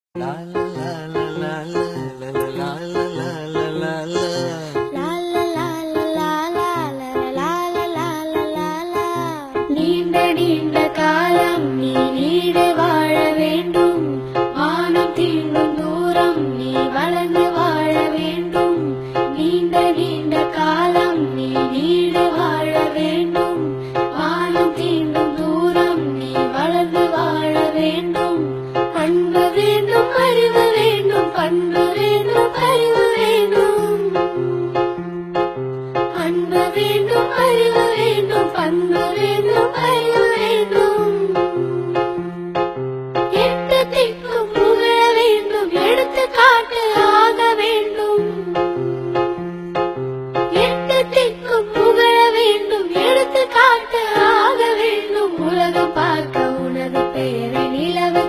நீண்ட நீண்ட காலம் நீ நீடு வாழ வேண்டும். வானம் தீண்டும் தூரம் நீ வளர்ந்து வாழ வேண்டும். நீண்ட நீண்ட காலம் நீ நீடு வாழ வேண்டும். வானம் தீண்டும் தூரம் நீ வளர்ந்து வாழ வேண்டும். அன்பு வேண்டும், அறிவு வேண்டும், பண்பு வேண்டும், அறிவு வேண்டும். அன்பு வேண்டும், அறிவு வேண்டும், பண்பு வேண்டும், அறிவு வேண்டும். எட்டு திக்கும் புகழ வேண்டும், எடுத்துக்காட்டு ஆக வேண்டும். எட்டு திக்கும் புகழ வேண்டும், எடுத்துக்காட்டு ஆக வேண்டும். உலகம் பார்க்க உனது பெயரை நிலவு